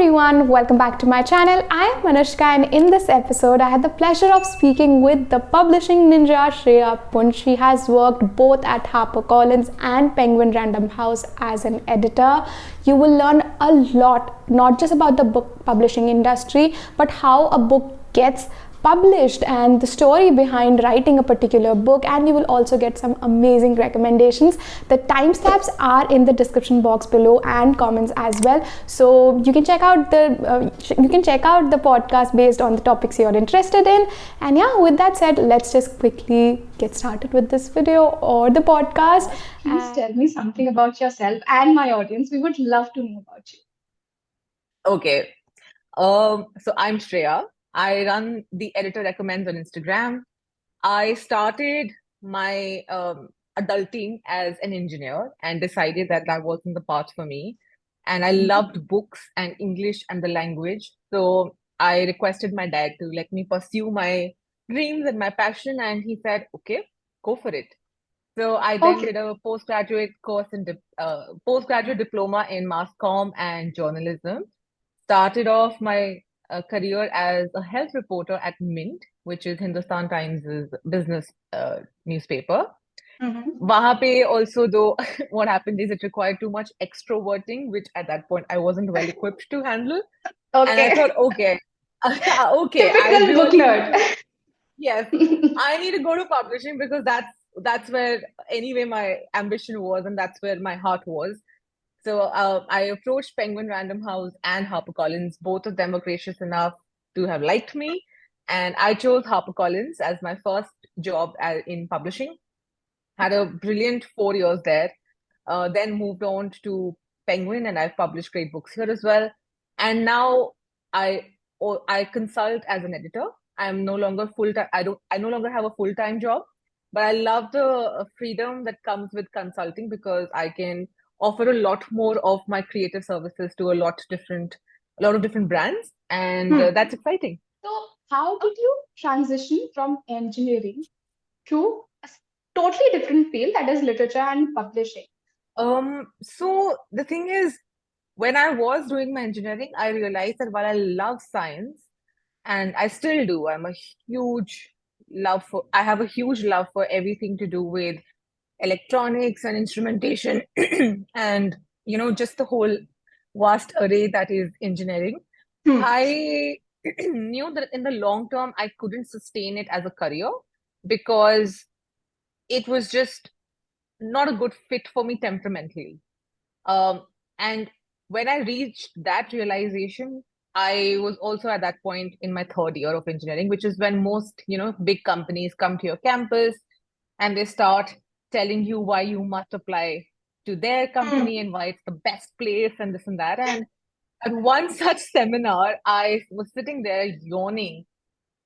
everyone, welcome back to my channel. I am Anushka and in this episode I had the pleasure of speaking with the publishing ninja Shreya Punj. She has worked both at HarperCollins and Penguin Random House as an editor. You will learn a lot, not just about the book publishing industry, but how a book gets published and the story behind writing a particular book, and you will also get some amazing recommendations. The timestamps are in the description box below and comments as well, so you can check out the podcast based on the topics you're interested in. And yeah, with that said, let's just quickly get started with this video or the podcast. Please tell me something about yourself and my audience. We would love to know about you. Okay. So I'm Shreya. I run the Editor Recommends on Instagram. I started my adulting as an engineer and decided that that wasn't the path for me. And I loved books and English and the language. So I requested my dad to let me pursue my dreams and my passion. And he said, okay, go for it. So I then did a postgraduate course in postgraduate diploma in mass comm and journalism. Started off my career as a health reporter at Mint, which is Hindustan Times' business newspaper. Wahan pe also, though, what happened is it required too much extroverting, which at that point I wasn't well equipped to handle. And I thought, okay, Typical book nerd. Yes, I need to go to publishing because that's where anyway my ambition was, and that's where my heart was. So I approached Penguin Random House and HarperCollins. Both of them were gracious enough to have liked me. And I chose HarperCollins as my first job in publishing. Had a brilliant 4 years there. Then moved on to Penguin, and I've published great books here as well. And now I consult as an editor. I'm no longer full-time. I no longer have a full-time job, but I love the freedom that comes with consulting because I can offer a lot more of my creative services to a lot of different brands, and that's exciting. So, how did you transition from engineering to a totally different field, that is literature and publishing? So the thing is, when I was doing my engineering, I realized that while I love science, and I still do, I have a huge love for everything to do with electronics and instrumentation and just the whole vast array that is engineering. I knew that in the long term I couldn't sustain it as a career because it was just not a good fit for me temperamentally. And when I reached that realization, I was also at that point in my third year of engineering, which is when most big companies come to your campus and they start telling you why you must apply to their company and why it's the best place and this and that. And at one such seminar, I was sitting there yawning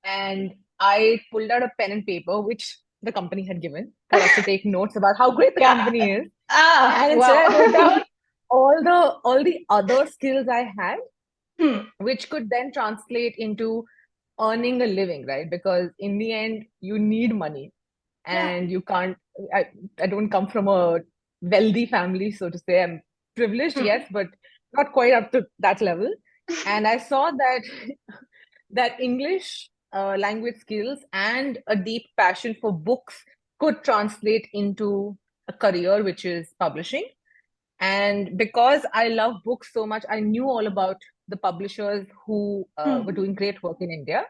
and I pulled out a pen and paper, which the company had given for us to take notes about how great the company is. And instead I wrote down all the other skills I had, which could then translate into earning a living, right? Because in the end, you need money. And you can't, I don't come from a wealthy family, so to say. I'm privileged, yes, but not quite up to that level. And I saw that English language skills and a deep passion for books could translate into a career, which is publishing. And because I love books so much, I knew all about the publishers who were doing great work in India.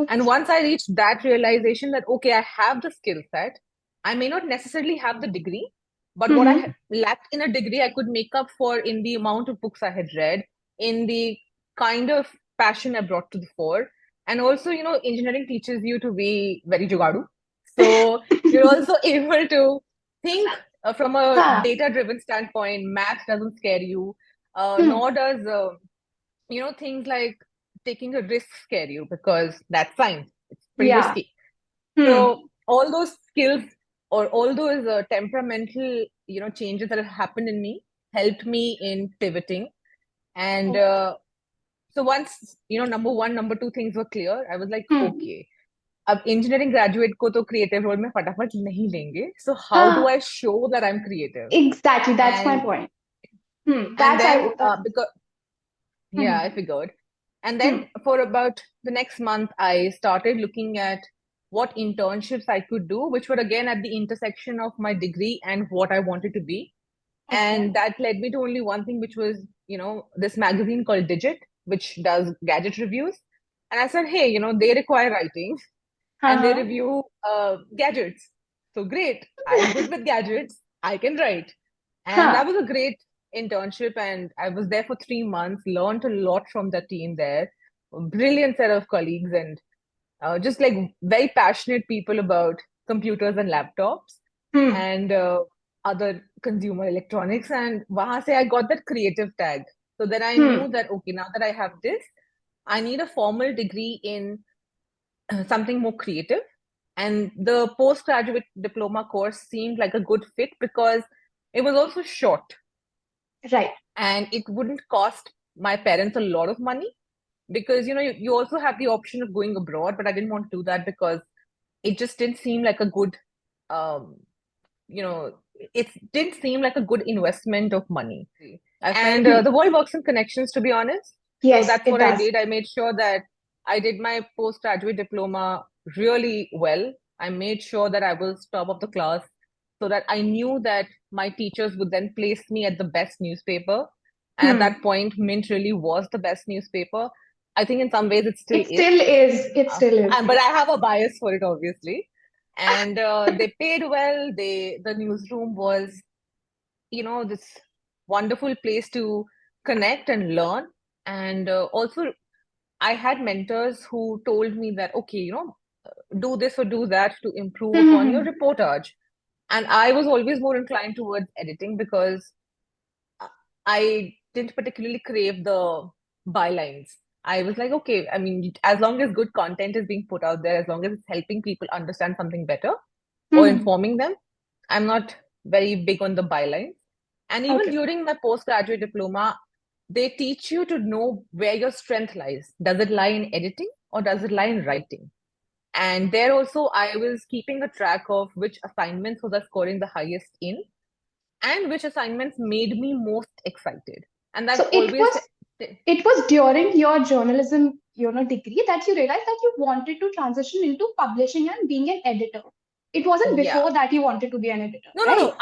And once I reached that realization that, okay, I have the skill set, I may not necessarily have the degree, but what I lacked in a degree, I could make up for in the amount of books I had read, in the kind of passion I brought to the fore. And also, engineering teaches you to be very jugadu. So you're also able to think from a data-driven standpoint. Math doesn't scare you, nor does, things like taking a risk scare you because that's science. It's pretty risky. So all those skills or all those temperamental, changes that have happened in me helped me in pivoting. And so once, number one, number two things were clear, I was like, okay, अब engineering graduate को तो creative role में फटाफट नहीं लेंगे. So how do I show that I'm creative? Exactly, that's my point. And then because Yeah, I figured. And then for about the next month, I started looking at what internships I could do, which were again at the intersection of my degree and what I wanted to be. Okay. And that led me to only one thing, which was, this magazine called Digit, which does gadget reviews. And I said, hey, they require writing and they review gadgets. So great. I'm good with gadgets. I can write. And that was a great internship. And I was there for 3 months, learned a lot from the team there. A brilliant set of colleagues and just like very passionate people about computers and laptops and other consumer electronics. And wahan se I got that creative tag. So then I knew that, okay, now that I have this, I need a formal degree in something more creative. And the postgraduate diploma course seemed like a good fit because it was also short. Right. And it wouldn't cost my parents a lot of money because, you also have the option of going abroad, but I didn't want to do that because it just didn't seem like a good, it didn't seem like a good investment of money. And the world works in connections, to be honest. Yes, so that's it what I does. did. I made sure that I did my postgraduate diploma really well. I made sure that I was top of the class so that I knew that my teachers would then place me at the best newspaper. And at that point, Mint really was the best newspaper. I think in some ways it still It still is. It still is. But I have a bias for it, obviously. And they paid well. The newsroom was, this wonderful place to connect and learn. And also, I had mentors who told me that, okay, do this or do that to improve upon your reportage. And I was always more inclined towards editing because I didn't particularly crave the bylines. I was like, okay, I mean, as long as good content is being put out there, as long as it's helping people understand something better or informing them, I'm not very big on the bylines. And even during my postgraduate diploma, they teach you to know where your strength lies. Does it lie in editing or does it lie in writing? And there also, I was keeping a track of which assignments was I scoring the highest in and which assignments made me most excited. And that So it was during your journalism, degree that you realized that you wanted to transition into publishing and being an editor. It wasn't before that you wanted to be an editor, No, right? no.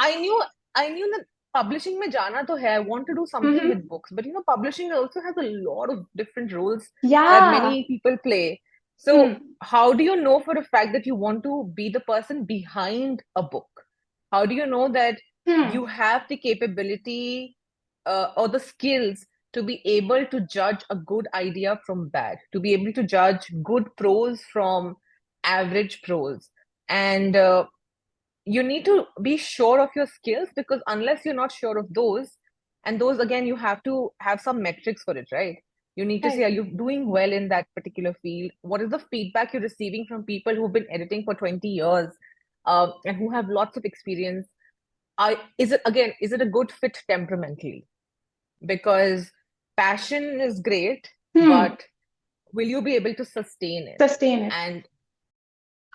I knew that publishing mein jana to hai. I want to do something with books, but publishing also has a lot of different roles that many people play. So how do you know for a fact that you want to be the person behind a book? How do you know that you have the capability or the skills to be able to judge a good idea from bad, to be able to judge good prose from average prose? And you need to be sure of your skills because unless you're not sure of those, and those again, you have to have some metrics for it, right? You need to say, are you doing well in that particular field? What is the feedback you're receiving from people who've been editing for 20 years and who have lots of experience? Is it a good fit temperamentally? Because passion is great, but will you be able to sustain it? And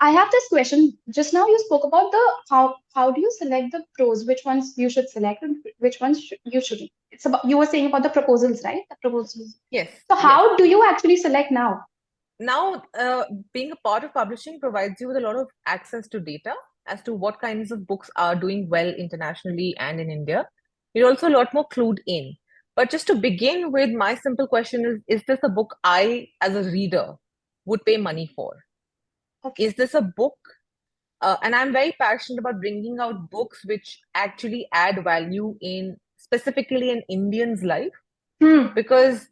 I have this question. Just now you spoke about the how do you select the pros, which ones you should select and which ones you shouldn't. It's about you were saying about the proposals, right? The proposals. yes. So how do you actually select now? Now, being a part of publishing provides you with a lot of access to data as to what kinds of books are doing well internationally and in India. You're also a lot more clued in. But just to begin with, my simple question is this a book I, as a reader, would pay money for? Okay. Is this a book? And I'm very passionate about bringing out books which actually add value in specifically an Indian's life because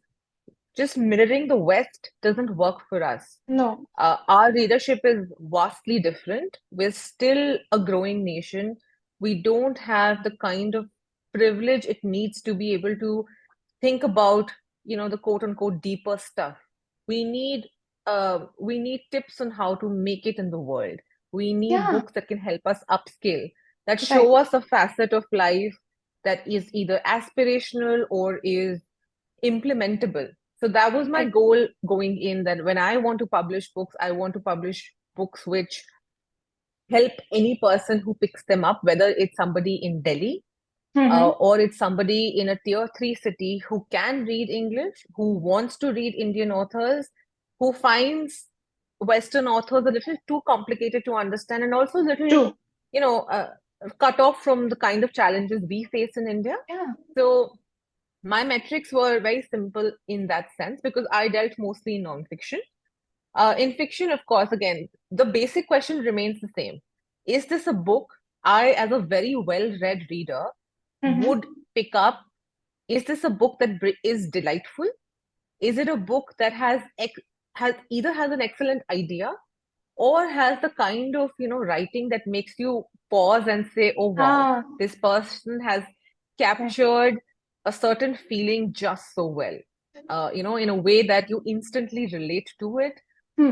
just mirroring the West doesn't work for us. No. Our readership is vastly different. We're still a growing nation. We don't have the kind of privilege it needs to be able to think about, the quote unquote deeper stuff. We need tips on how to make it in the world. We need books that can help us upskill, that show us a facet of life that is either aspirational or is implementable. So that was my goal going in, that when I want to publish books, I want to publish books which help any person who picks them up, whether it's somebody in Delhi or it's somebody in a tier 3 city who can read English, who wants to read Indian authors, who finds Western authors a little too complicated to understand and also a little, True. cut off from the kind of challenges we face in India. Yeah. So my metrics were very simple in that sense because I dealt mostly in nonfiction. In fiction, of course, again, the basic question remains the same. Is this a book I, as a very well-read reader, would pick up? Is this a book that is delightful? Is it a book that has either has an excellent idea or has the kind of writing that makes you pause and say, oh wow, this person has captured a certain feeling just so well, in a way that you instantly relate to it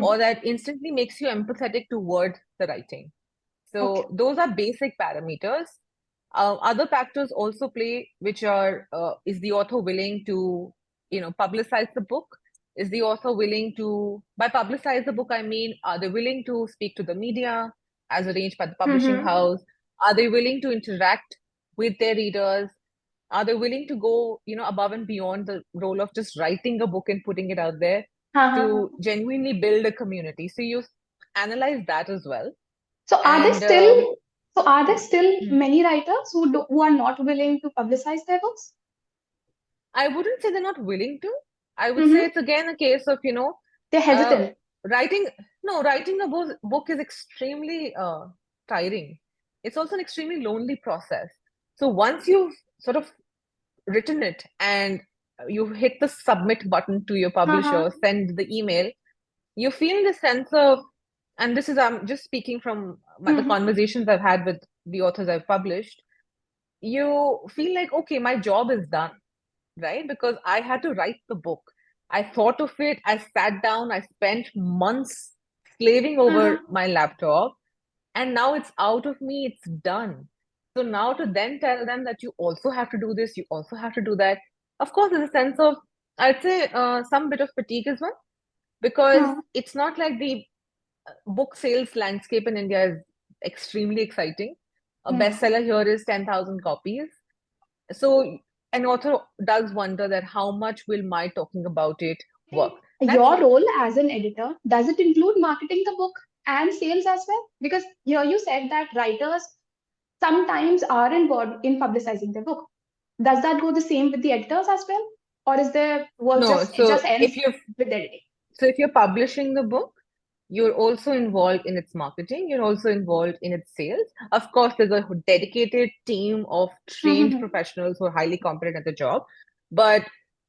or that instantly makes you empathetic toward the writing. So those are basic parameters. Other factors also play, which are is the author willing to publicize the book? Is the author willing to, by publicize the book, I mean, are they willing to speak to the media as arranged by the publishing house? Are they willing to interact with their readers? Are they willing to go, above and beyond the role of just writing a book and putting it out there to genuinely build a community? So you analyze that as well. So are there still many writers who are not willing to publicize their books? I wouldn't say they're not willing to. I would say it's again a case of, they're hesitant. Writing a book is extremely tiring. It's also an extremely lonely process. So once you've sort of written it and you hit the submit button to your publisher, send the email, you feel the sense of, and this is, I'm just speaking from the conversations I've had with the authors I've published, you feel like, okay, my job is done, right? Because I had to write the book. I thought of it, I sat down, I spent months slaving over my laptop, and now it's out of me, it's done. So now to then tell them that you also have to do this, you also have to do that, of course, there's a sense of, I'd say, some bit of fatigue as well, because it's not like the book sales landscape in India is extremely exciting. A bestseller here is 10,000 copies. So an author does wonder that how much will my talking about it work? Your role as an editor, does it include marketing the book and sales as well? Because here you said that writers sometimes are involved in publicizing their book. Does that go the same with the editors as well? Or is their work just ends with editing? So if you're publishing the book, you're also involved in its marketing, you're also involved in its sales. Of course, there's a dedicated team of trained professionals who are highly competent at the job, but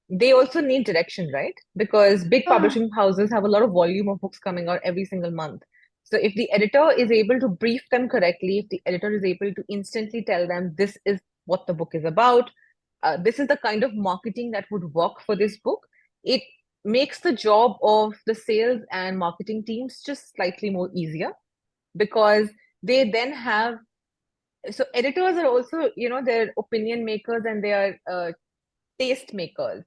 they also need direction, right? Because big publishing houses have a lot of volume of books coming out every single month. So if the editor is able to brief them correctly, if the editor is able to instantly tell them this is what the book is about, this is the kind of marketing that would work for this book, it makes the job of the sales and marketing teams just slightly more easier, because they then have, so editors are also, they're opinion makers and they are taste makers.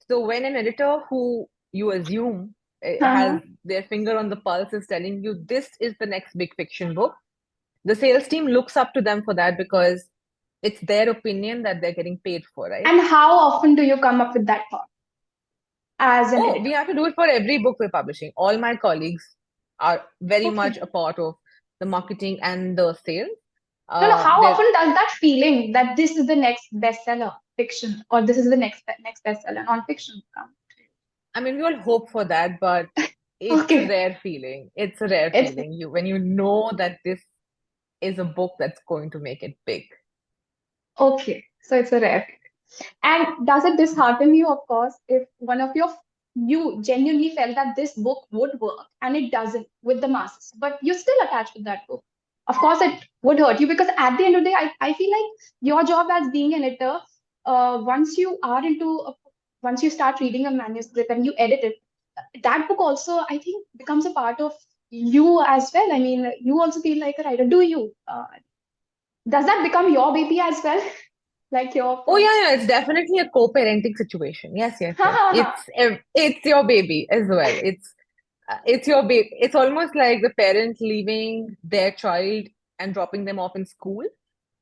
So when an editor who you assume has their finger on the pulse is telling you this is the next big fiction book, the sales team looks up to them for that because it's their opinion that they're getting paid for, right? And how often do you come up with that thought? As an editor? We have to do it for every book we're publishing. All my colleagues are very much a part of the marketing and the sales. How often does that feeling that this is the next bestseller fiction or this is the next bestseller non-fiction come? I mean, we all hope for that, but it's a rare feeling. It's a rare feeling when you know that this is a book that's going to make it big. Okay, so it's a rare feeling. And does it dishearten you, of course, if you genuinely felt that this book would work and it doesn't with the masses, but you're still attached with that book? Of course, it would hurt you because at the end of the day, I feel like your job as being an editor, once you start reading a manuscript and you edit it, that book also, I think, becomes a part of you as well. I mean, you also feel like a writer. Do you? Does that become your baby as well? Like your... Oh yeah, it's definitely a co-parenting situation. Yes. It's your baby as well. It's your baby. It's almost like the parent leaving their child and dropping them off in school.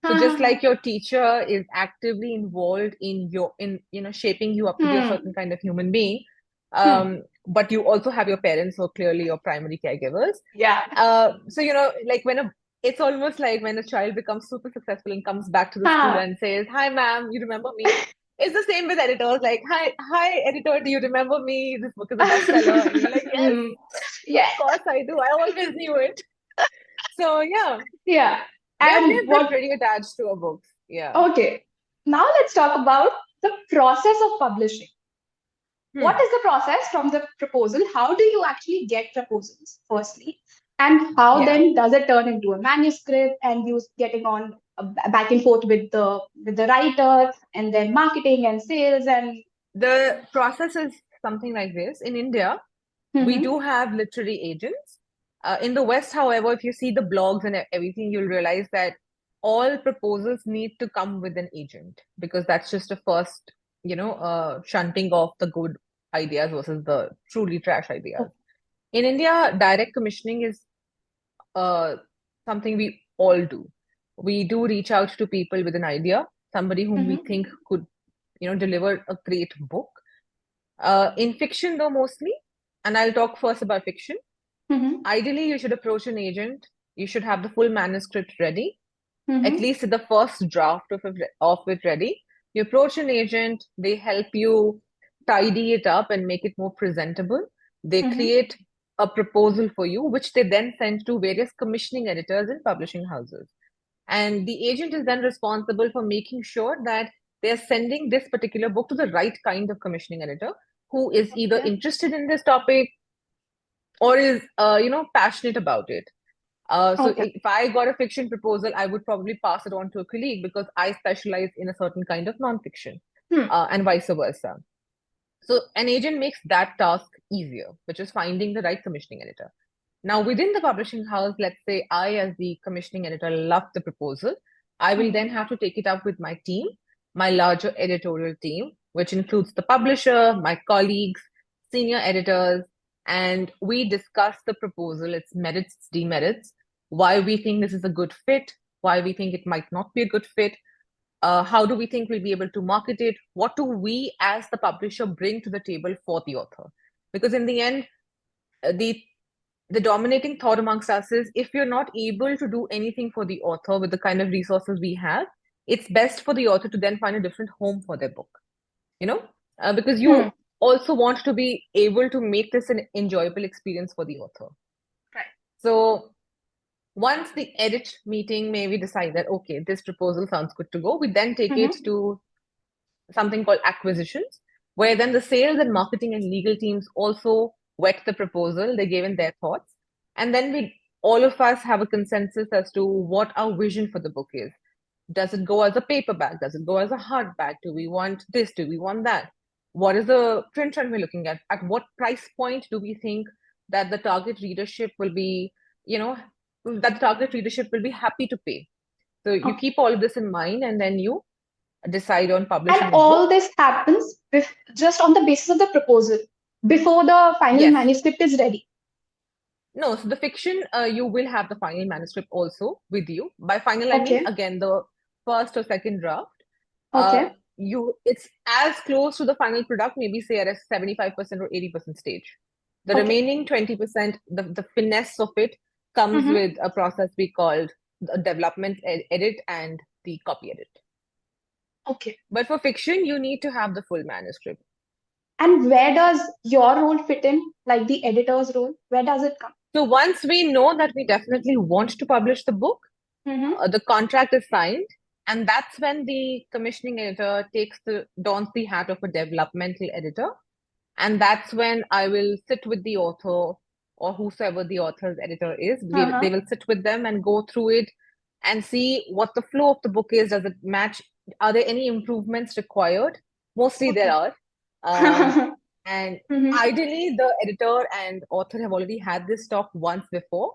So just like your teacher is actively involved in shaping you up to be a certain kind of human being, but you also have your parents who are clearly your primary caregivers. So it's almost like when a child becomes super successful and comes back to the school and says, "Hi, ma'am, you remember me?" It's the same with editors. Like, hi, editor, do you remember me? This book is a bestseller. And you're like, yes, of course I do. I always knew it. So yeah. And we've been pretty attached to our books. Yeah. Okay. Now let's talk about the process of publishing. What is the process from the proposal? How do you actually get proposals, firstly? And how then does it turn into a manuscript and you getting on back and forth with the writer and then marketing and sales? And the process is something like this. In India, we do have literary agents. In the West, however, if you see the blogs and everything, you'll realize that all proposals need to come with an agent, because that's just a first, shunting of the good ideas versus the truly trash ideas. In India, direct commissioning is something we all do. We do reach out to people with an idea, somebody whom we think could, deliver a great book. In fiction, though, mostly, and I'll talk first about fiction. Ideally, you should approach an agent. You should have the full manuscript ready, at least the first draft of it ready. You approach an agent, they help you tidy it up and make it more presentable. They create a proposal for you, which they then send to various commissioning editors and publishing houses. And the agent is then responsible for making sure that they're sending this particular book to the right kind of commissioning editor who is either interested in this topic or is, passionate about it. So if I got a fiction proposal, I would probably pass it on to a colleague because I specialize in a certain kind of nonfiction, and vice versa. So an agent makes that task easier, which is finding the right commissioning editor. Now, within the publishing house, let's say I, as the commissioning editor, love the proposal. I will then have to take it up with my team, my larger editorial team, which includes the publisher, my colleagues, senior editors, and we discuss the proposal, its merits, its demerits, why we think this is a good fit, why we think it might not be a good fit, how do we think we'll be able to market it, what do we as the publisher bring to the table for the author. Because in the end, the dominating thought amongst us is, if you're not able to do anything for the author with the kind of resources we have, it's best for the author to then find a different home for their book, because you also want to be able to make this an enjoyable experience for the author. Right. So once the edit meeting, maybe decide that, okay, this proposal sounds good to go, we then take it to something called acquisitions, where then the sales and marketing and legal teams also wet the proposal. They gave in their thoughts. And then all of us have a consensus as to what our vision for the book is. Does it go as a paperback? Does it go as a hardback? Do we want this? Do we want that? What is the print run we're looking at? At what price point do we think that the target readership will be, happy to pay? So you keep all of this in mind, and then you decide on publishing. And all this happens just on the basis of the proposal before the final manuscript is ready. No, so the fiction, you will have the final manuscript also with you. By final, I mean, again, the first or second draft. It's as close to the final product, maybe say at a 75% or 80% stage. The remaining 20%, the finesse of it comes with a process we called the development edit and the copy edit. But for fiction, you need to have the full manuscript. And where does your role fit in, like the editor's role? Where does it come? So once we know that we definitely want to publish the book, the contract is signed, and that's when the commissioning editor dons the hat of a developmental editor. And that's when I will sit with the author or whosoever the author's editor is. They will sit with them and go through it and see what the flow of the book is. Does it match? Are there any improvements required? Mostly there are. And ideally, the editor and author have already had this talk once before,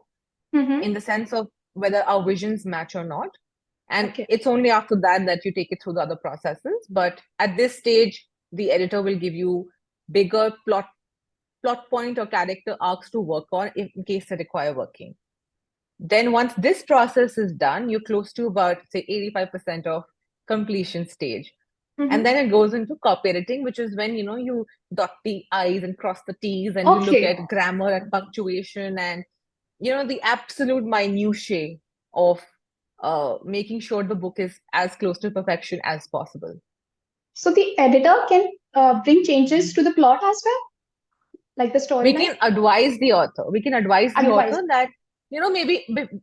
in the sense of whether our visions match or not. And it's only after that you take it through the other processes. But at this stage, the editor will give you bigger plot point or character arcs to work on in case they require working. Then once this process is done, you're close to about, say, 85% of completion stage. And then it goes into copy editing, which is when, you dot the I's and cross the T's and you look Okay. at grammar and punctuation and, the absolute minutiae of making sure the book is as close to perfection as possible. So the editor can bring changes to the plot as well, like the We storyline? can advise the author. We can advise the Advise. author that,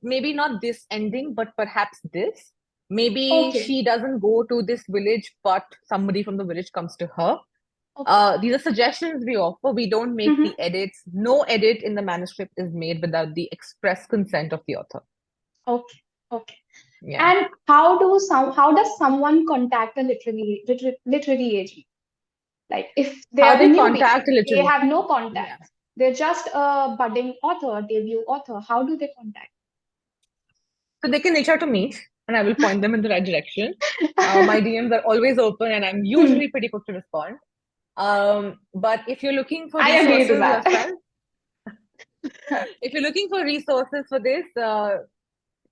maybe not this ending, but perhaps this. Maybe Okay. she doesn't go to this village, but somebody from the village comes to her. Okay. These are suggestions we offer. We don't make the edits. No edit in the manuscript is made without the express consent of the author. Okay. Okay. Yeah. And how does someone contact a literary agent? Like if they How are a do you newbie, contact a they literary? have no Yeah. contacts. They're just a budding author, debut author. How do they contact? So they can reach out to me and I will point them in the right direction. My DMs are always open and I'm usually pretty quick to respond. But if you're looking for I agree to resources that. yourself, if you're looking for resources for this,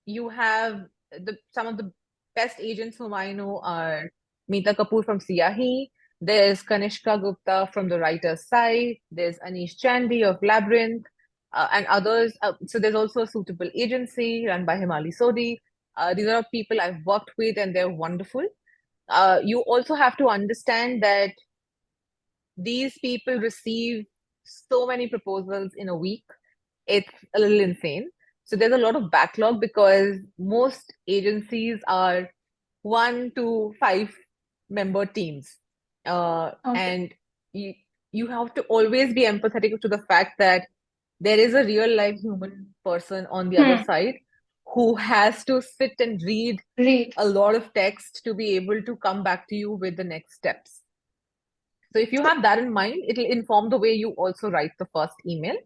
you have some of the best agents whom I know are Meeta Kapoor from Siyahi. There's Kanishka Gupta from the writer's side. There's Anish Chandy of Labyrinth, and others. So there's also a suitable agency run by Himali Sodhi. These are people I've worked with, and they're wonderful. You also have to understand that these people receive so many proposals in a week. It's a little insane. So there's a lot of backlog because most agencies are 1 to 5 member teams. Okay. And you have to always be empathetic to the fact that there is a real life human person on the other side who has to sit and read a lot of text to be able to come back to you with the next steps. So if you have that in mind, it'll inform the way you also write the first email.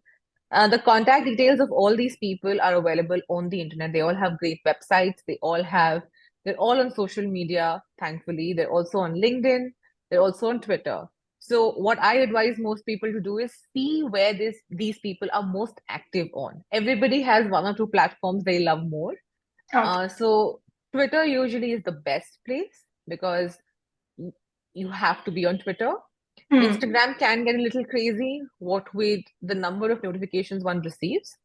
The contact details of all these people are available on the internet. They all have great websites. They're all on social media, thankfully. They're also on LinkedIn. They're also on Twitter. So what I advise most people to do is see where these people are most active on. Everybody has 1 or 2 platforms they love more. Okay. So Twitter usually is the best place because you have to be on Twitter. Instagram can get a little crazy, what with the number of notifications one receives.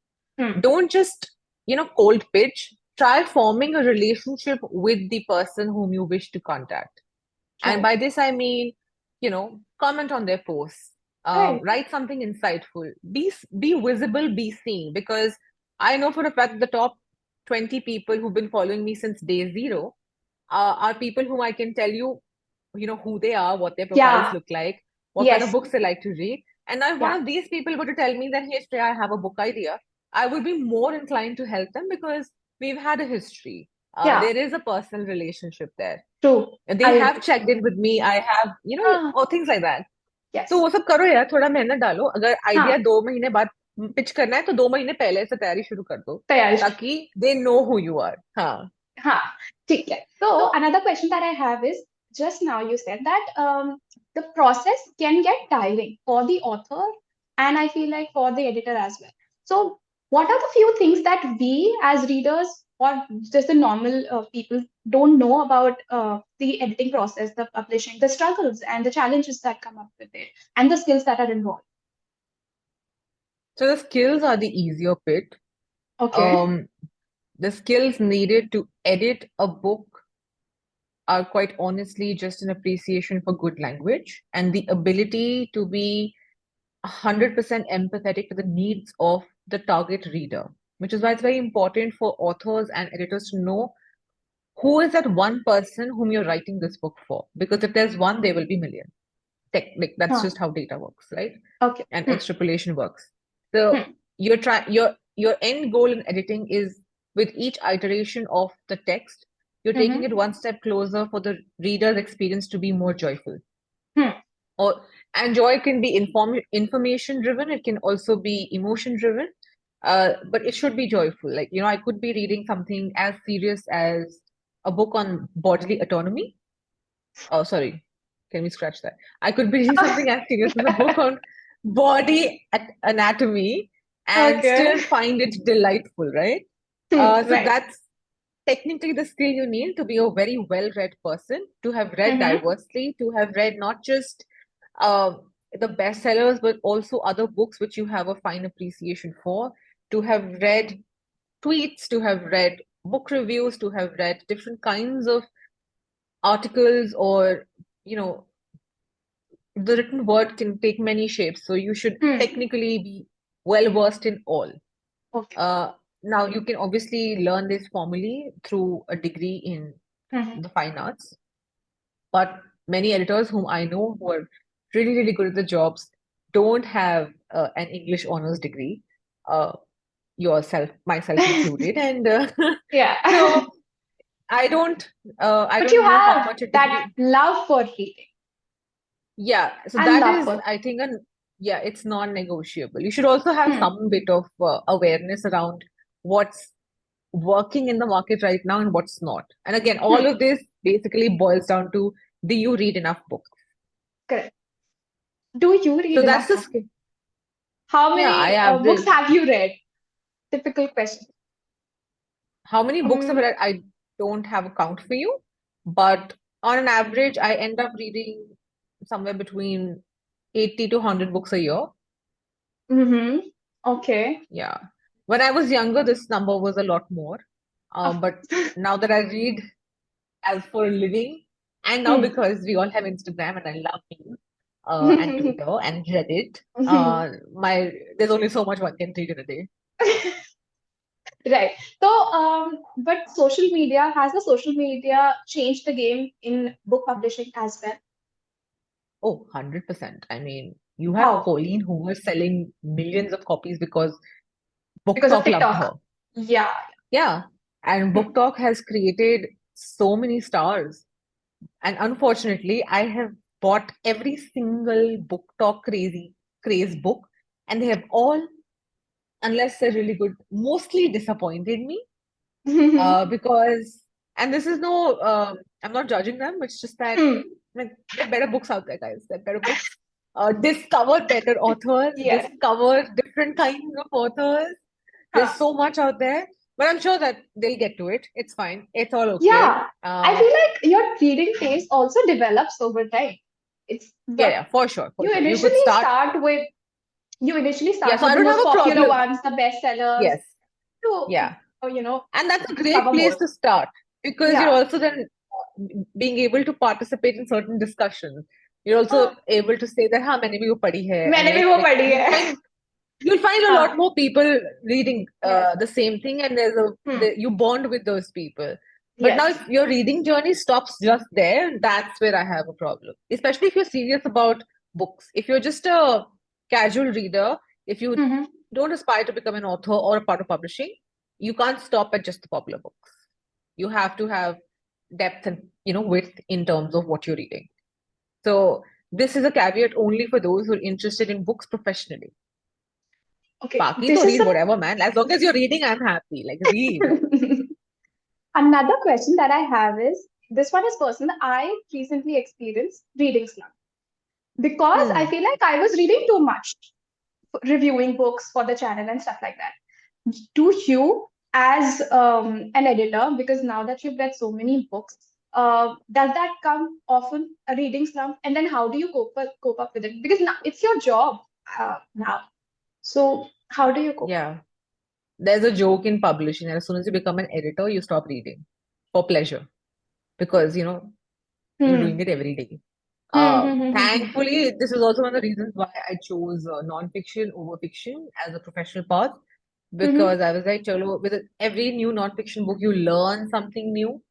Don't just, cold pitch. Try forming a relationship with the person whom you wish to contact. And by this, I mean, comment on their posts, write something insightful, be visible, be seen. Because I know for a fact the top 20 people who've been following me since day 0 are people whom I can tell you, who they are, what their profiles look like, what kind of books they like to read. And now if one of these people were to tell me that, hey, Shreya, I have a book idea, I would be more inclined to help them because we've had a history. There is a personal relationship there. True. They have checked in with me. I have, or things like that. Yes. तो वो सब करो यार, थोड़ा मेहनत डालो. अगर idea 2 महीने बाद पिच करना है तो 2 महीने पहले से तैयारी शुरू कर दो ताकि they know who you are. हाँ. ठीक है. So another question that I have is, just now you said that the process can get tiring for the author and I feel like for the editor as well. So what are the few things that we as readers or just the normal people don't know about the editing process, the publishing, the struggles and the challenges that come up with it and the skills that are involved? So the skills are the easier bit. Okay. The skills needed to edit a book are quite honestly just an appreciation for good language and the ability to be 100% empathetic to the needs of the target reader, which is why it's very important for authors and editors to know who is that one person whom you're writing this book for. Because if there's one, there will be million. That's just how data works, right? Okay. And extrapolation works. So your end goal in editing is with each iteration of the text, you're taking it one step closer for the reader's experience to be more joyful. And joy can be information driven. It can also be emotion driven. But it should be joyful. Like, I could be reading something as serious as a book on bodily autonomy. Oh, sorry. Can we scratch that? I could be reading something as serious as a book on body anatomy and still find it delightful, right? So Right. that's technically the skill you need to be a very well-read person, to have read Mm-hmm. diversely, to have read not just the bestsellers, but also other books which you have a fine appreciation for, to have read tweets, to have read book reviews, to have read different kinds of articles, or, you know, the written word can take many shapes. So you should Hmm. technically be well versed in all. Okay. Uh, Now you can obviously learn this formally through a degree in Mm-hmm. the fine arts, but many editors whom I know who are really, really good at the jobs don't have an English honors degree, uh, myself included, and Yeah. so I don't, I But don't you know how have much a that degree. love for reading Yeah, so and that love is, for. I think, yeah, it's non-negotiable. You should also have Hmm. some bit of awareness around what's working in the market right now and what's not. And again, all Hmm. of this basically boils down to, do you read enough books? Correct. Do you So read that's enough the, books? How yeah, I many books average. have you read? Typical question. How many books I've Um, read? I don't have a count for you, but on an average, I end up reading somewhere between 80 to 100 books a year. mm-hmm. Okay. Yeah. When I was younger, this number was a lot more. Of But now that I read as for a living, and now hmm. because we all have Instagram and I love memes, and Twitter and Reddit, there's only so much one can read in a day. Right. So, but has the social media changed the game in book publishing as well? Oh, 100%. I mean, you have How? Pauline Hoover selling millions of copies because Book Because of Talk loved TikTok. her. Yeah. Yeah. And Hmm. Book Talk has created so many stars. And unfortunately, I have bought every single Book Talk craze book, and they have all, unless they're really good, mostly disappointed me. Because, and this is no, I'm not judging them. It's just that, Hmm. like, there are better books out there, guys. There are better books. Discover better authors, Yes. discover different kinds of authors. There's Huh. so much out there, but I'm sure that they'll get to it. It's fine. It's all okay. Yeah. I feel like your reading taste also develops over time. It's Yeah, the yeah, for sure, for you sure. You could initially start. start with you initially Yeah, start so with I the don't most have a popular problem. ones, the bestsellers, Yes, to yeah. And that's a great discover place more. to start, because you're Yeah. also then being able to participate in certain discussions. You're Oh, also able to say that, "Ha, मैंने भी वो पढ़ी है," and मैंने भी वो like पढ़ी है. you'll find a lot हाँ. more people reading Yes. the same thing, and Hmm. you bond with those people. But now, Yes. if your reading journey stops just there, that's where I have a problem. Especially if you're serious about books. If you're just a casual reader, if you Mm-hmm. don't aspire to become an author or a part of publishing, you can't stop at just the popular books. You have to have depth and width in terms of what you're reading. So this is a caveat only for those who are interested in books professionally. Okay. Baki This to is read whatever, man. As long as you're reading, I'm happy. Like, read. a another question that I have is this one is personal. I recently experienced reading slump because I Hmm. feel like I was reading too much, reviewing books for the channel and stuff like that. Do you, as an editor, because now that you've read so many books, does that come often, a reading slump? And then how do you cope up with it? Because now it's your job now. So how do you cope up? Yeah. There's a joke in publishing. As soon as you become an editor, you stop reading for pleasure, because, you're doing Hmm. it every day. Hmm. Hmm. Hmm. Hmm. Hmm. Thankfully, this is also one of the reasons why I chose non-fiction over fiction as a professional path, Hmm. because I was like, chalo, with every new non-fiction book, you learn something new.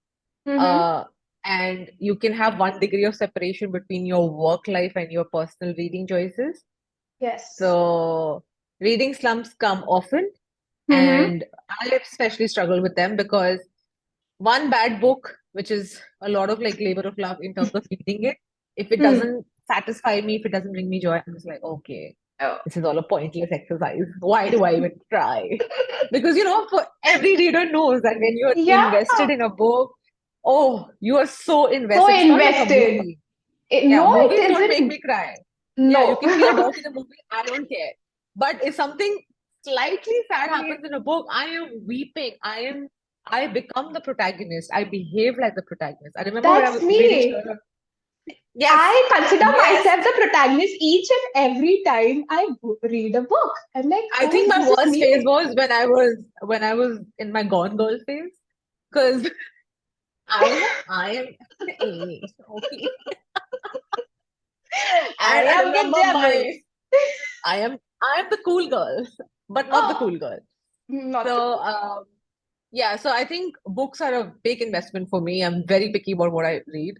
Hmm. Uh, and you can have one degree of separation between your work life and your personal reading choices. Yes. So reading slumps come often, Hmm. and I especially struggle with them because one bad book, which is a lot of like labor of love in terms of reading it, if it Hmm. doesn't satisfy me, if it doesn't bring me joy, I'm just like, okay, Oh. this is all a pointless exercise. Why do I even try? Because, for every reader knows that when you're Yeah. invested in a book, oh, you are so So invested. It's not like a invested. movie. Yeah, No, it movies don't make isn't. me cry. Yeah, you No. can feel a dog in a movie. I don't care. But if something slightly sad happens in a book, I am weeping. I become the protagonist. I behave like the protagonist. I remember when I That's was reading me. Sherlock. Yes, I consider yes. myself the protagonist each and every time I read a book. I'm like, I think oh, my this is worst phase me. was when I was in my Gone Girl phase. Because I am Amy. Okay. I And I am the remember devil. I am the cool girl, but not the Oh, cool girl. not so So cool. yeah, so I think books are a big investment for me. I'm very picky about what I read.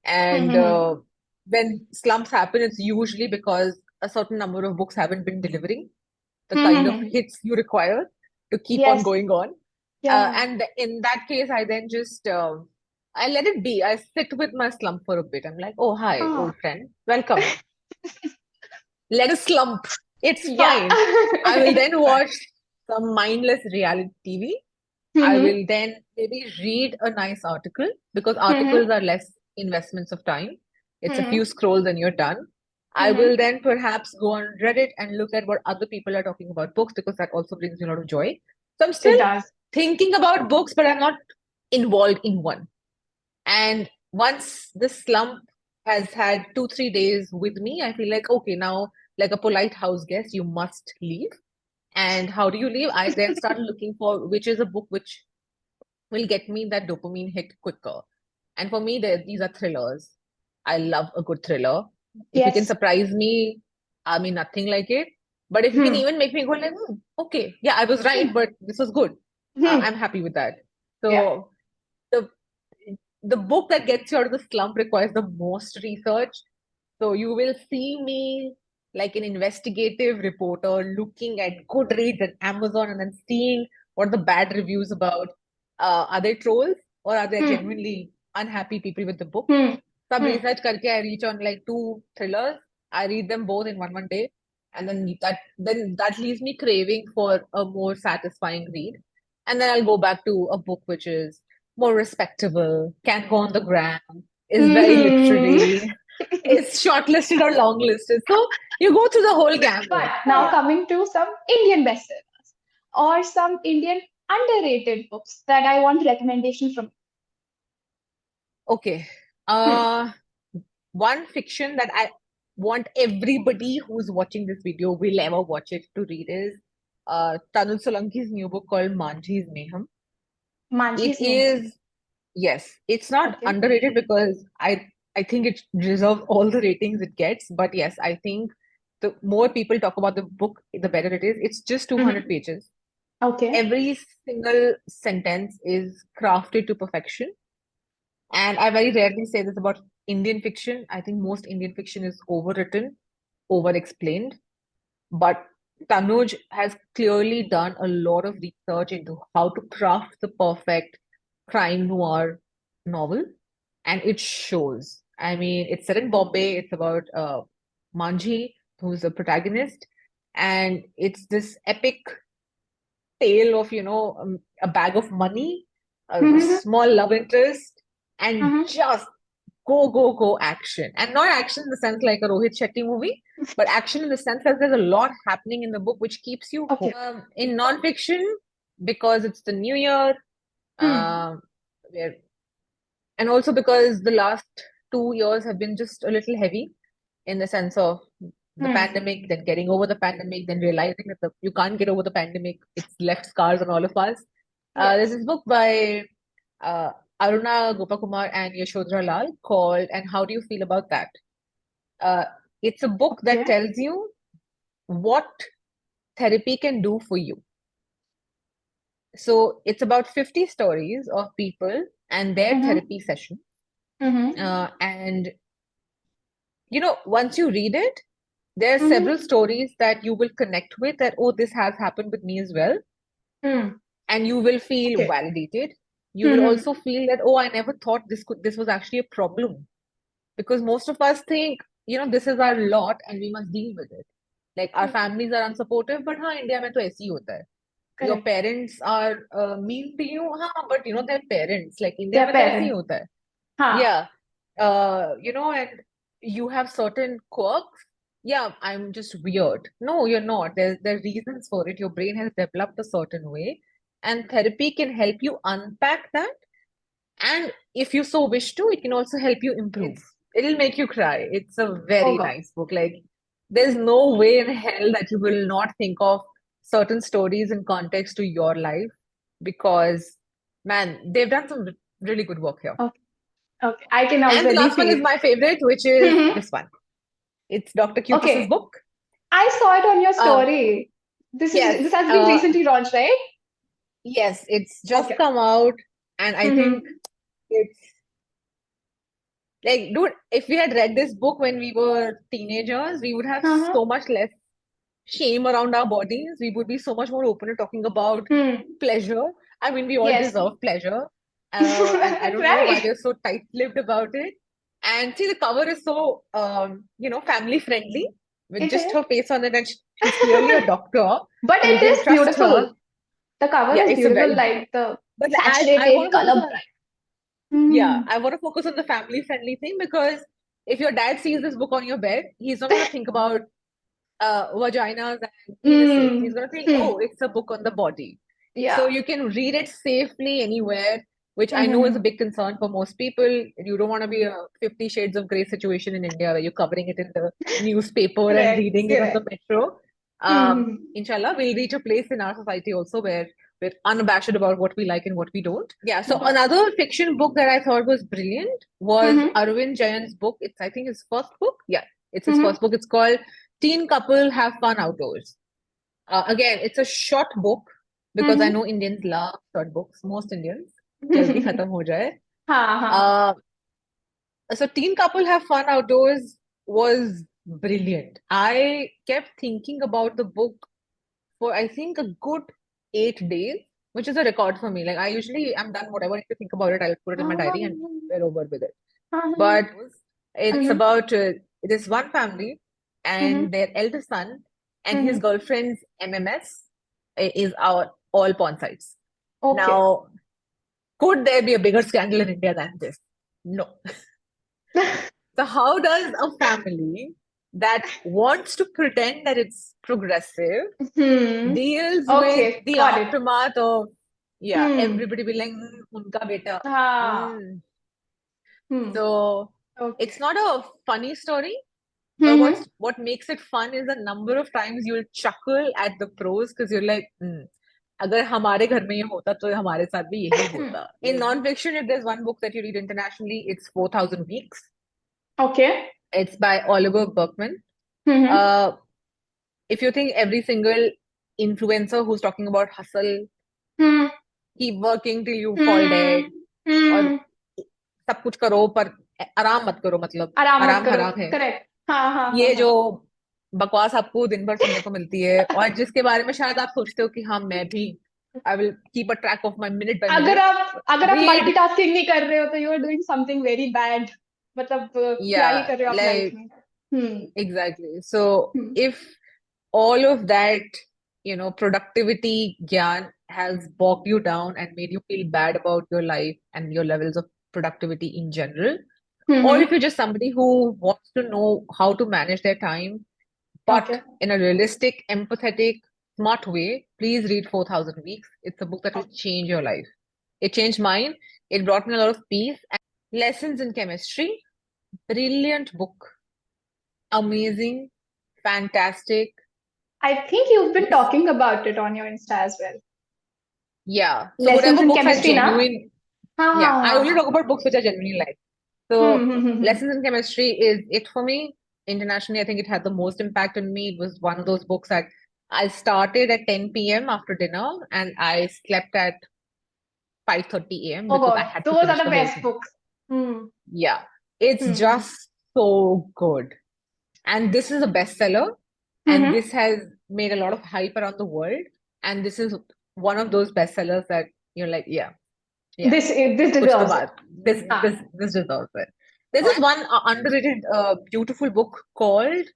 And when slumps happen, it's usually because a certain number of books haven't been delivering the kind of hits you require to keep on Yes. going on. Yeah. And in that case, I then just I let it be. I sit with my slump for a bit. I'm like, oh, hi, Oh, old friend. Welcome. Let us slump. It's yeah. fine. I will then watch some mindless reality TV. I Mm-hmm. will then maybe read a nice article because Mm-hmm. articles are less investments of time. It's a Mm-hmm. few scrolls and you're done. I Mm-hmm. will then perhaps go on Reddit and look at what other people are talking about books because that also brings me a lot of joy. So I'm It still does. thinking about books, but I'm not involved in one. And once the slump has had 2, 3 days with me, I feel like, okay, now, like a polite house guest, you must leave. And how do you leave? I then start looking for which is a book which will get me that dopamine hit quicker. And for me, these are thrillers. I love a good thriller. If you can Yes. surprise me, I mean, nothing like it. But if you can Hmm. even make me go like, okay, yeah, I was right, but this was good. Hmm. I'm happy with that. Yeah. So the the book that gets you out of the slump requires the most research. So you will see me like an investigative reporter looking at Goodreads and Amazon and then seeing what the bad reviews about. Are they trolls or are they Hmm. genuinely unhappy people with the book? Hmm. Some Hmm. research karke I reach on like 2 thrillers. I read them both in one day, and then that leaves me craving for a more satisfying read. And then I'll go back to a book which is more respectable, can go on the gram, is very Hmm. literary, is shortlisted or longlisted. So you go through the whole But gamut. now Yeah. coming to some Indian bestsellers or some Indian underrated books that I want recommendation from. Okay. Hmm. Uh, One fiction that I want everybody who's watching this video will ever watch it to read is Tanul Solanki's new book called Manjhi's Mayhem. It Manji's Mayhem. is, yes, it's not Okay. underrated because I think it deserves all the ratings it gets. But yes, I think the more people talk about the book, the better it is. It's just 200 Mhm. pages. Okay. Every single sentence is crafted to perfection. And I very rarely say this about Indian fiction. I think most Indian fiction is overwritten, over-explained. But Tanuj has clearly done a lot of research into how to craft the perfect crime noir novel, and it shows. I mean, it's set in Bombay. It's about Manjhi, who's the protagonist, and it's this epic tale of, a bag of money, a Mhm. small love interest, and Mhm. just go, go, go action. And not action in the sense like a Rohit Shetty movie, but action in the sense that there's a lot happening in the book which keeps you Okay. hooked. In nonfiction, because it's the new year, Hmm. um, we're, and also because the last 2 years have been just a little heavy in the sense of the Hmm. pandemic, then getting over the pandemic, then realizing that you can't get over the pandemic. It's left scars on all of us. There's Yes. this book by uh, Aruna Gopakumar and Yashodhara Lal called And How Do You Feel About That? Uh, it's a book that Okay. tells you what therapy can do for you. So it's about 50 stories of people and their Mm-hmm. therapy session. Mm-hmm. And once you read it, there are several Mm-hmm. stories that you will connect with that, oh, this has happened with me as well. Hmm. And you will feel Okay. validated. You will Mm-hmm. also feel that, oh, I never thought this was actually a problem. Because most of us think, this is our lot and we must deal with it. Like our families are unsupportive, but हाँ, India में तो ऐसे ही होता है. Your Correct. parents are mean to you, हाँ, but they're parents. Like India Their में तो ऐसे ही parents. होता है. Huh. Yeah. And you have certain quirks yeah, I'm just weird. No, you're not. There are reasons for it. Your brain has developed a certain way, and therapy can help you unpack that. And if you so wish to, it can also help you improve. It'll make you cry. It's a Oh very God. nice book. Like, there's no way in hell that you will not think of certain stories in context to your life because, man, they've done some really good work here. Okay. Okay. I can And the already last one is feel. my favorite, which is Mhm. this one. It's Dr. Cupis's Okay. book. I saw it on your Um, story. yes, This has been recently launched, right? yes, it's just Okay. come out, and I Mm-hmm. think it's like, dude, if we had read this book when we were teenagers, we would have Uh-huh. so much less shame around our bodies. We would be so much more open to talking about Hmm. pleasure. I mean, we all Yes. deserve pleasure. And I don't know why Right. we're so tight-lipped about it. And see, the cover is so, family friendly with It just is. her face on it. And she's clearly a doctor. But So you it can is trust her. beautiful. The cover Yeah, is it's a beautiful, very, like the but I want saturated to focus color on, bright. yeah, Hmm. I want to focus on the family friendly thing because if your dad sees this book on your bed, he's not going to think about vaginas and penises. Hmm. He's going to think, Hmm. oh, it's a book on the body. So Yeah. you can read it safely anywhere, which I know is a Mm-hmm. big concern for most people. You don't want to be a 50 Shades of Grey situation in India where you're covering it in the newspaper and Correct. reading it on the Correct. metro. Hmm. Inshallah, we'll reach a place in our society also where we're unabashed about what we like and what we don't. Yeah, so Wow. another fiction book that I thought was brilliant was Mm-hmm. Arvind Jayan's book. It's, I think, his first book. Yeah, it's his Mm-hmm. first book. It's called Teen Couple Have Fun Outdoors. Again, it's a short book because I know Indians love short books. Most Indians. Jaldi Mm-hmm. khatam ho jaye. Ha ha. Uh, so Teen Couple Have Fun Outdoors was brilliant. I kept thinking about the book for I think a good 8 days, which is a record for me. Like I usually am done whatever I need to think about it, I'll put it in my diary and we're over with it. But it's Mm-hmm. about this one family Mm-hmm. and their eldest son and his Mm-hmm. girlfriend's MMS is our all porn sites. Okay. Now, could there be a bigger scandal in India than this? No. So how does a family that wants to pretend that it's progressive Hmm. deals with Okay. the Got it. aftermath of, yeah, Hmm. everybody being like, unka beta. Ah. Mm. Hmm. So Okay. it's not a funny story, but Mm-hmm. what makes it fun is the number of times you'll chuckle at the pros because you're like, अगर हमारे घर में ये होता तो हमारे साथ भी यही होता. In non-fiction, if there's one book that you read internationally, it's 4,000 Weeks. Okay. It's by Oliver Berkman. Mm-hmm. Uh, if you think every single influencer who's talking about hustle, Hmm. keep working till you fall dead, Hmm. और Hmm. सब कुछ करो पर आराम मत करो मतलब आराम मत आराम करो. हराम है करेक्ट. हाँ हाँ हाँ ये हाँ. जो बकवास आपको दिन भर सुनने को मिलती है और जिसके बारे में शायद आप सोचते हो कि हाँ मैं भी I will keep a track of my minute by minute अगर आप रीड मल्टीटास्किंग नहीं कर रहे हो तो you are doing something very bad. मतलब या क्या ही कर रहे हो आप लाइफ लाइक में. Hmm. Exactly so hmm. if all of that, productivity gyan has bogged you down and made you feel bad about your life and your levels of productivity in general, or hmm. if you're just somebody who wants to know how to manage their time, but Okay. in a realistic, empathetic, smart way, please read 4,000 Weeks. It's a book that will change your life. It changed mine. It brought me a lot of peace and lessons in chemistry. Brilliant book. Amazing. Fantastic. I think you've been talking about it on your Insta as well. Yeah. So Lessons whatever in books are chemistry, na? genuine, हाँ yeah, हाँ I हाँ only हाँ. talk about books which are genuinely like. So Lessons in Chemistry is it for me. Internationally, I think it had the most impact on me. It was one of those books that I started at 10 p.m. after dinner and I slept at 5:30 a.m. Oh because I God, had to those are finish the the whole best thing. books. Hmm. Yeah, it's Hmm. just so good. And this is a bestseller, and Mm-hmm. this has made a lot of hype around the world. And this is one of those bestsellers that you're like, yeah, yeah, This kuch to deserves it. baat. This Ah. this this deserves it. There's this one underrated, beautiful book called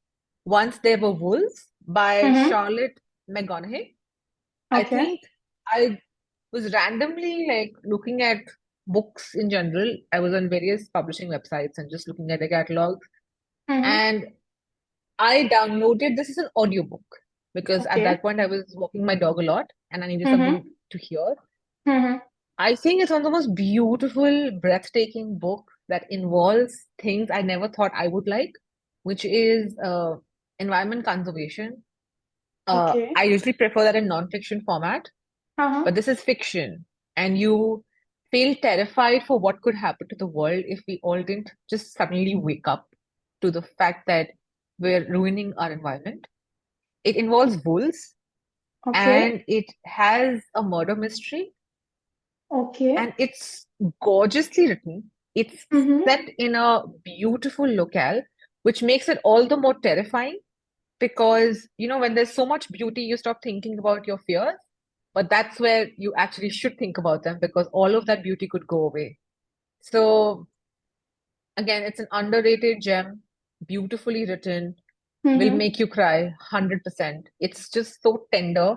"Once There Were Wolves" by Mm-hmm. Charlotte McGonaghy. I Okay. think I was randomly like looking at books in general. I was on various publishing websites and just looking at the catalogs. Mm-hmm. And I downloaded this as an audiobook because at Okay. that point I was walking my dog a lot and I needed Mm-hmm. something to hear. Mm-hmm. I think it's one of the most beautiful, breathtaking books that involves things I never thought I would like, which is environment conservation. Okay. I usually prefer that in non-fiction format, Uh-huh. but this is fiction, and you feel terrified for what could happen to the world if we all didn't just suddenly wake up to the fact that we're ruining our environment. It involves wolves, Okay. and it has a murder mystery, Okay. and it's gorgeously written. It's Mm-hmm. set in a beautiful locale, which makes it all the more terrifying because, when there's so much beauty, you stop thinking about your fears. But that's where you actually should think about them because all of that beauty could go away. So, again, it's an underrated gem, beautifully written, will Mm-hmm. make you cry 100%. It's just so tender,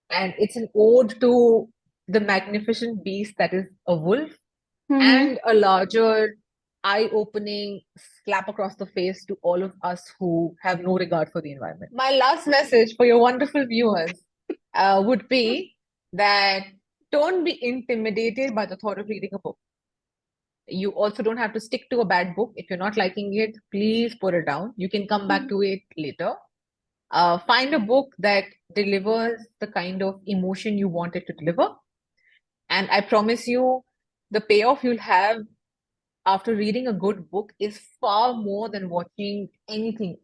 and it's an ode to the magnificent beast that is a wolf Mm-hmm. and a larger, eye-opening slap across the face to all of us who have no regard for the environment. My last message for your wonderful viewers would be that don't be intimidated by the thought of reading a book. You also don't have to stick to a bad book. If you're not liking it, please put it down. You can come back to it later. Find a book that delivers the kind of emotion you want it to deliver. And I promise you, the payoff you'll have after reading a good book is far more than watching anything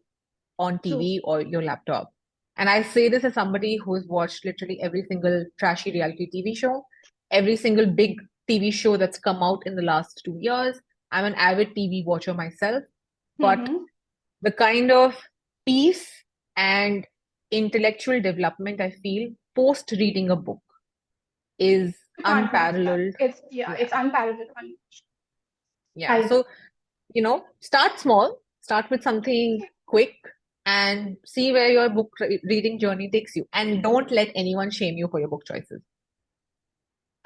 on True. TV or your laptop. And I say this as somebody who's watched literally every single trashy reality TV show, every single big TV show that's come out in the last 2 years. I'm an avid TV watcher myself, but Mm-hmm. the kind of peace and intellectual development I feel post reading a book is You can't match that. unparalleled. It's Yeah. it's unparalleled. Yeah. I So, start small, start with something quick and see where your book reading journey takes you. And don't let anyone shame you for your book choices.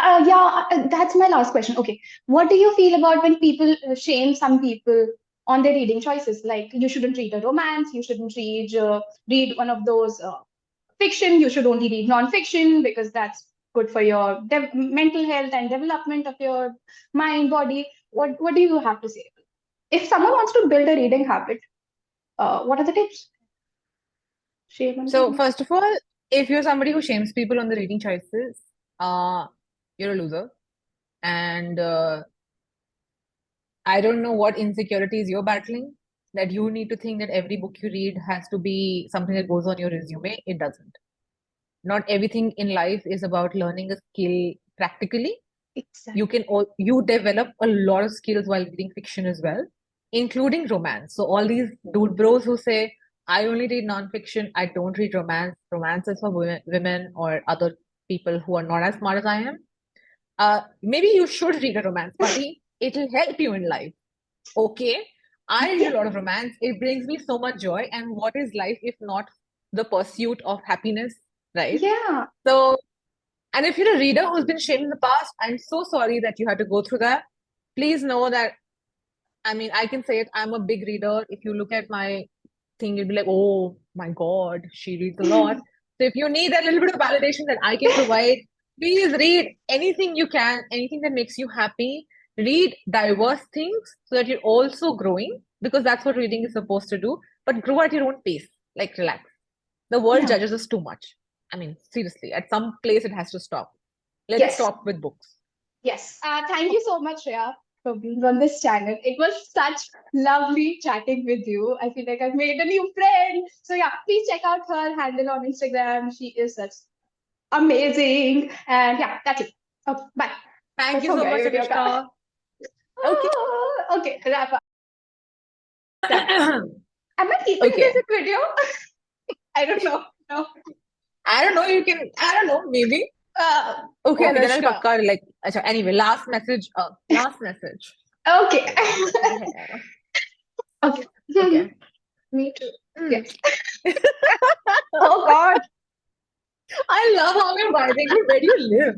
Yeah, that's my last question. Okay, what do you feel about when people shame some people on their reading choices? Like you shouldn't read a romance, you shouldn't read one of those fiction, you should only read non-fiction because that's good for your mental health and development of your mind, body. What do you have to say? If someone wants to build a reading habit, what are the tips? Shame on So, reading. first of all, if you're somebody who shames people on the reading choices, you're a loser. And I don't know what insecurities you're battling, that you need to think that every book you read has to be something that goes on your resume. It doesn't. Not everything in life is about learning a skill practically. Exactly. You develop a lot of skills while reading fiction as well, including romance. So all these dude bros who say, I only read nonfiction, I don't read romance. Romance is for women or other people who are not as smart as I am. Maybe you should read a romance, buddy. It'll help you in life. Okay. I read a lot of romance. It brings me so much joy. And what is life if not the pursuit of happiness, right? Yeah. So, and if you're a reader who's been shamed in the past, I'm so sorry that you had to go through that. Please know that, I can say it, I'm a big reader. If you look at my thing, you'll be like, oh my God, she reads a lot. So if you need a little bit of validation that I can provide, please read anything you can, anything that makes you happy. Read diverse things so that you're also growing because that's what reading is supposed to do. But grow at your own pace, like relax. The world Yeah. judges us too much. Seriously, at some place it has to stop. Let's Yes. stop with books. Yes. Thank you so much, Shreya, for being on this channel. It was such lovely chatting with you. I feel like I've made a new friend. So yeah, please check out her handle on Instagram. She is such amazing. And yeah, that's it. Okay, bye. Thank you so much, Anushka. Okay. Okay, wrap up. Am I keeping Okay. this a video? I don't know. No. I don't know, I don't know, maybe. Okay, then I'll Anushka. pakka, like, anyway, last message. Okay. Okay. Okay. Me too. Yes. Oh God. I love how you're vibing. Where do you live?